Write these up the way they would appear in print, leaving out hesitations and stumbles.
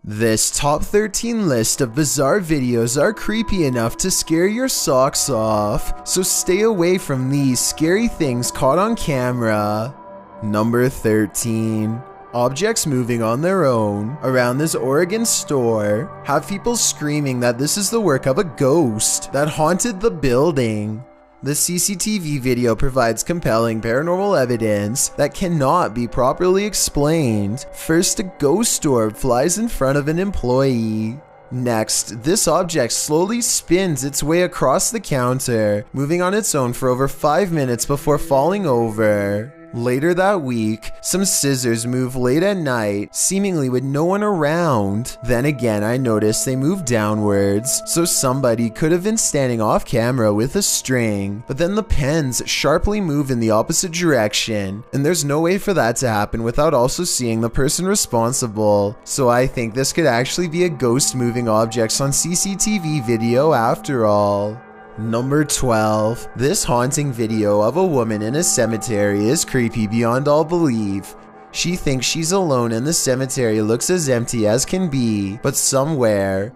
This top 13 list of bizarre videos are creepy enough to scare your socks off, so stay away from these scary things caught on camera. Number 13. Objects moving on their own around this Oregon store have people screaming that this is the work of a ghost that haunted the building. The CCTV video provides compelling paranormal evidence that cannot be properly explained. First, a ghost orb flies in front of an employee. Next, this object slowly spins its way across the counter, moving on its own for over 5 minutes before falling over. Later that week, some scissors move late at night, seemingly with no one around. Then again, I noticed they move downwards, so somebody could have been standing off camera with a string, but then the pens sharply move in the opposite direction, and there's no way for that to happen without also seeing the person responsible. So I think this could actually be a ghost moving objects on CCTV video after all. Number 12. This haunting video of a woman in a cemetery is creepy beyond all belief. She thinks she's alone and the cemetery looks as empty as can be, but somewhere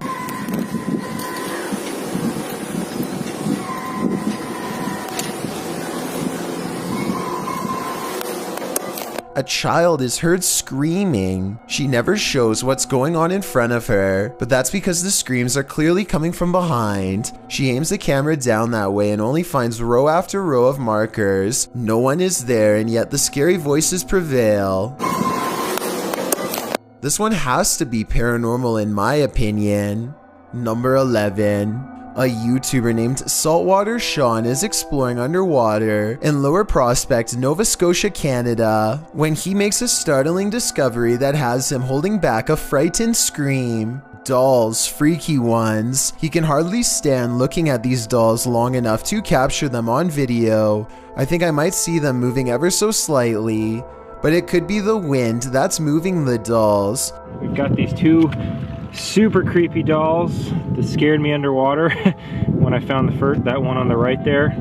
a child is heard screaming. She never shows what's going on in front of her, but that's because the screams are clearly coming from behind. She aims the camera down that way and only finds row after row of markers. No one is there, and yet the scary voices prevail. This one has to be paranormal in my opinion. Number 11. A YouTuber named Saltwater Sean is exploring underwater in Lower Prospect, Nova Scotia, Canada, when he makes a startling discovery that has him holding back a frightened scream. Dolls, freaky ones. He can hardly stand looking at these dolls long enough to capture them on video. I think I might see them moving ever so slightly, but it could be the wind that's moving the dolls. We've got these two super creepy dolls that scared me underwater when I found that one on the right there.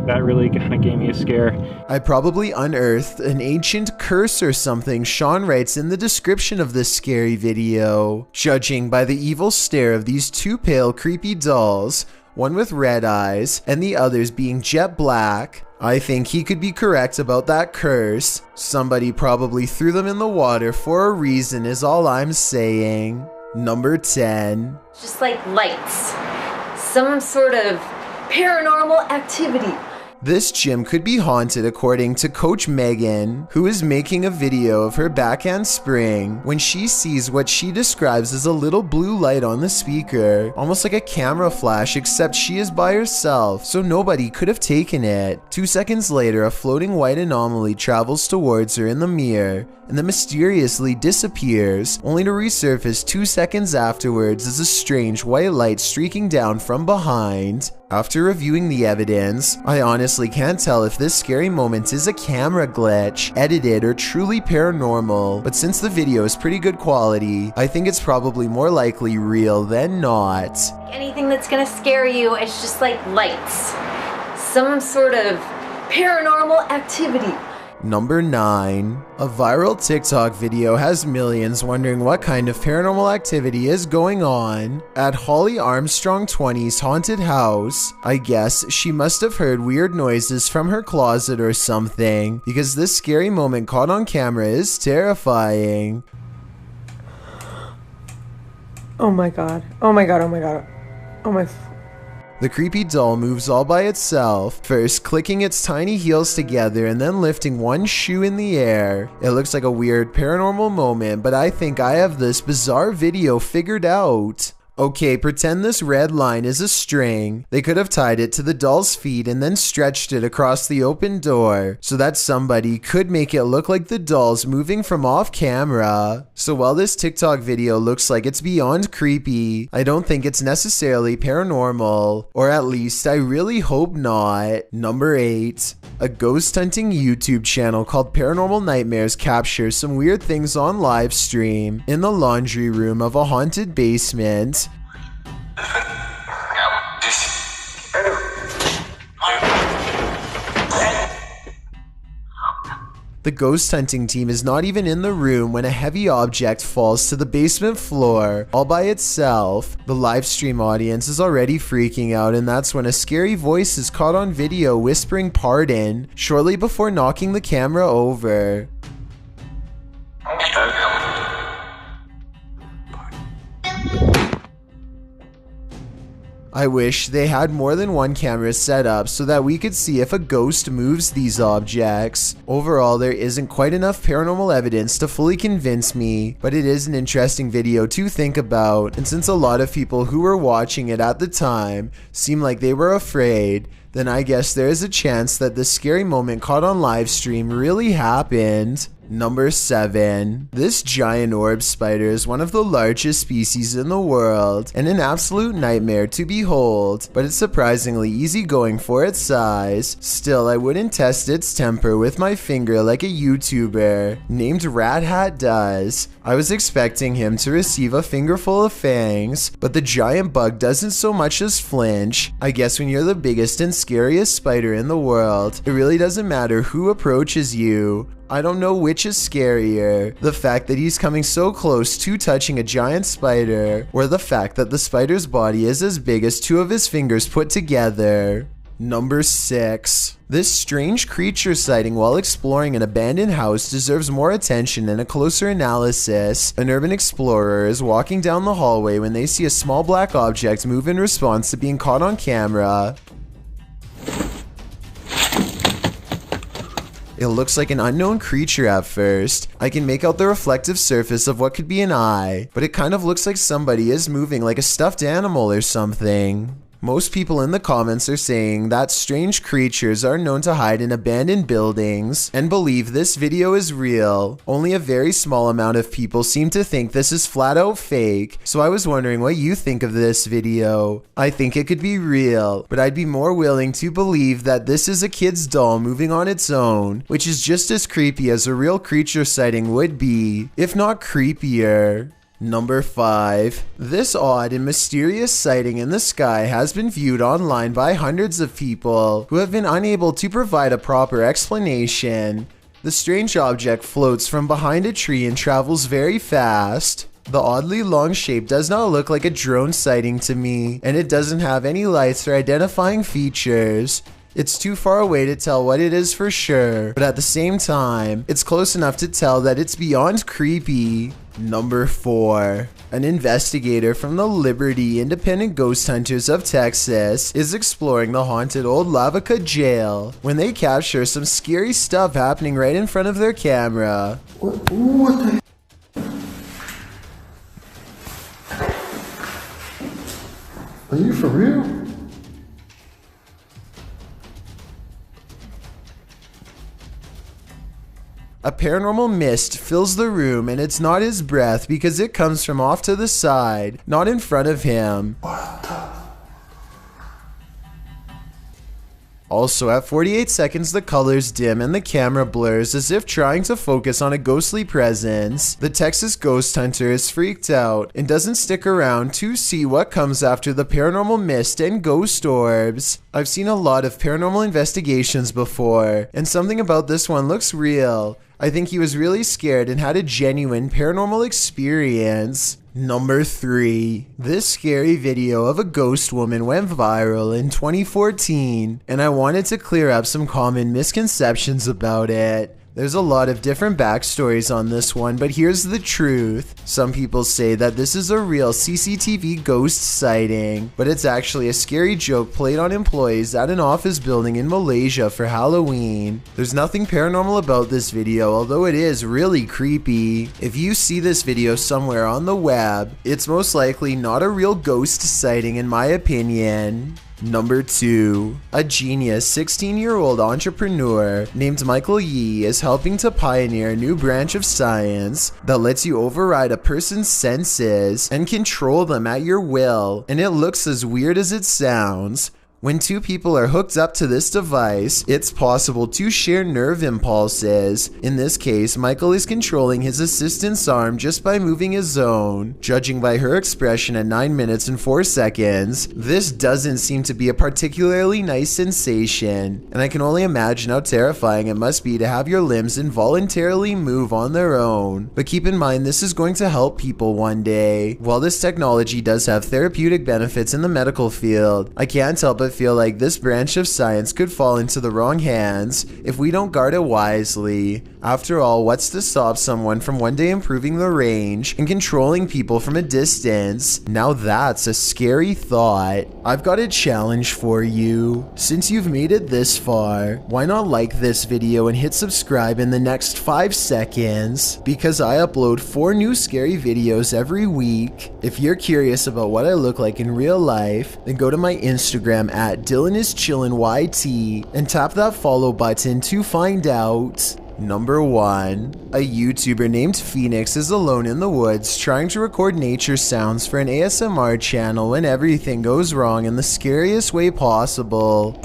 That really kind of gave me a scare. I probably unearthed an ancient curse or something, Sean writes in the description of this scary video. Judging by the evil stare of these two pale creepy dolls, one with red eyes and the others being jet black, I think he could be correct about that curse. Somebody probably threw them in the water for a reason is all I'm saying. Number 10. Just like lights. Some sort of paranormal activity. This gym could be haunted according to Coach Megan, who is making a video of her backhand spring when she sees what she describes as a little blue light on the speaker, almost like a camera flash, except she is by herself, so nobody could have taken it. 2 seconds later, a floating white anomaly travels towards her in the mirror, and then mysteriously disappears, only to resurface 2 seconds afterwards as a strange white light streaking down from behind. After reviewing the evidence, I honestly can't tell if this scary moment is a camera glitch, edited, or truly paranormal, but since the video is pretty good quality, I think it's probably more likely real than not. Anything that's gonna scare you, it's just like lights. Some sort of paranormal activity. Number 9. A viral TikTok video has millions wondering what kind of paranormal activity is going on at Holly Armstrong 20's haunted house. I guess she must have heard weird noises from her closet or something, because this scary moment caught on camera is terrifying. Oh my god. Oh my god, oh my god. Oh my... The creepy doll moves all by itself, first clicking its tiny heels together and then lifting one shoe in the air. It looks like a weird paranormal moment, but I think I have this bizarre video figured out. Okay, pretend this red line is a string. They could have tied it to the doll's feet and then stretched it across the open door so that somebody could make it look like the doll's moving from off camera. So while this TikTok video looks like it's beyond creepy, I don't think it's necessarily paranormal, or at least I really hope not. Number 8. A ghost hunting YouTube channel called Paranormal Nightmares captures some weird things on live stream in the laundry room of a haunted basement. The ghost hunting team is not even in the room when a heavy object falls to the basement floor all by itself. The live stream audience is already freaking out, and that's when a scary voice is caught on video whispering pardon shortly before knocking the camera over. I wish they had more than one camera set up so that we could see if a ghost moves these objects. Overall, there isn't quite enough paranormal evidence to fully convince me, but it is an interesting video to think about, and since a lot of people who were watching it at the time seemed like they were afraid, then I guess there is a chance that the scary moment caught on live stream really happened. Number 7. This giant orb spider is one of the largest species in the world and an absolute nightmare to behold, but it's surprisingly easygoing for its size. Still, I wouldn't test its temper with my finger like a YouTuber named Rat Hat does. I was expecting him to receive a fingerful of fangs, but the giant bug doesn't so much as flinch. I guess when you're the biggest and scariest spider in the world, it really doesn't matter who approaches you. I don't know which is scarier, the fact that he's coming so close to touching a giant spider, or the fact that the spider's body is as big as 2 of his fingers put together. Number 6. This strange creature sighting while exploring an abandoned house deserves more attention and a closer analysis. An urban explorer is walking down the hallway when they see a small black object move in response to being caught on camera. It looks like an unknown creature at first. I can make out the reflective surface of what could be an eye, but it kind of looks like somebody is moving like a stuffed animal or something. Most people in the comments are saying that strange creatures are known to hide in abandoned buildings and believe this video is real. Only a very small amount of people seem to think this is flat out fake, so I was wondering what you think of this video. I think it could be real, but I'd be more willing to believe that this is a kid's doll moving on its own, which is just as creepy as a real creature sighting would be, if not creepier. Number 5. This odd and mysterious sighting in the sky has been viewed online by hundreds of people who have been unable to provide a proper explanation. The strange object floats from behind a tree and travels very fast. The oddly long shape does not look like a drone sighting to me, and it doesn't have any lights or identifying features. It's too far away to tell what it is for sure, but at the same time, it's close enough to tell that it's beyond creepy. Number 4. An investigator from the Liberty Independent Ghost Hunters of Texas is exploring the haunted old Lavaca jail when they capture some scary stuff happening right in front of their camera. What the? Are you for real? A paranormal mist fills the room, and it's not his breath because it comes from off to the side, not in front of him. Also, at 48 seconds, the colors dim and the camera blurs as if trying to focus on a ghostly presence. The Texas ghost hunter is freaked out and doesn't stick around to see what comes after the paranormal mist and ghost orbs. I've seen a lot of paranormal investigations before, and something about this one looks real. I think he was really scared and had a genuine paranormal experience. Number 3. This scary video of a ghost woman went viral in 2014, and I wanted to clear up some common misconceptions about it. There's a lot of different backstories on this one, but here's the truth. Some people say that this is a real CCTV ghost sighting, but it's actually a scary joke played on employees at an office building in Malaysia for Halloween. There's nothing paranormal about this video, although it is really creepy. If you see this video somewhere on the web, it's most likely not a real ghost sighting in my opinion. Number 2. A genius 16-year-old entrepreneur named Michael Yee is helping to pioneer a new branch of science that lets you override a person's senses and control them at your will, and it looks as weird as it sounds. When two people are hooked up to this device, it's possible to share nerve impulses. In this case, Michael is controlling his assistant's arm just by moving his own. Judging by her expression at 9 minutes and 4 seconds, this doesn't seem to be a particularly nice sensation, and I can only imagine how terrifying it must be to have your limbs involuntarily move on their own. But keep in mind, this is going to help people one day. While this technology does have therapeutic benefits in the medical field, I can't help but feel like this branch of science could fall into the wrong hands if we don't guard it wisely. After all, what's to stop someone from one day improving the range and controlling people from a distance? Now that's a scary thought. I've got a challenge for you. Since you've made it this far, why not like this video and hit subscribe in the next 5 seconds? Because I upload 4 new scary videos every week. If you're curious about what I look like in real life, then go to my Instagram at DylanIsChillinYT and tap that follow button to find out. Number 1. A YouTuber named Phoenix is alone in the woods trying to record nature sounds for an ASMR channel when everything goes wrong in the scariest way possible.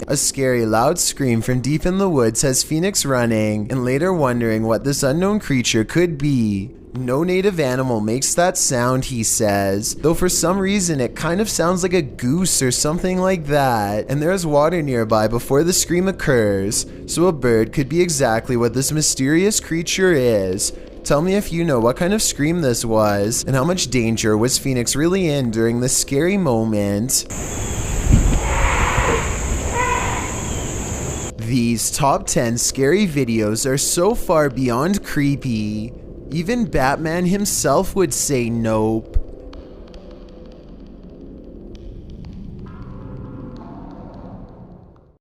A scary loud scream from deep in the woods has Phoenix running and later wondering what this unknown creature could be. No native animal makes that sound, he says, though for some reason it kind of sounds like a goose or something like that, and there's water nearby before the scream occurs, so a bird could be exactly what this mysterious creature is. Tell me if you know what kind of scream this was, and how much danger was Phoenix really in during this scary moment. These top 10 scary videos are so far beyond creepy. Even Batman himself would say nope.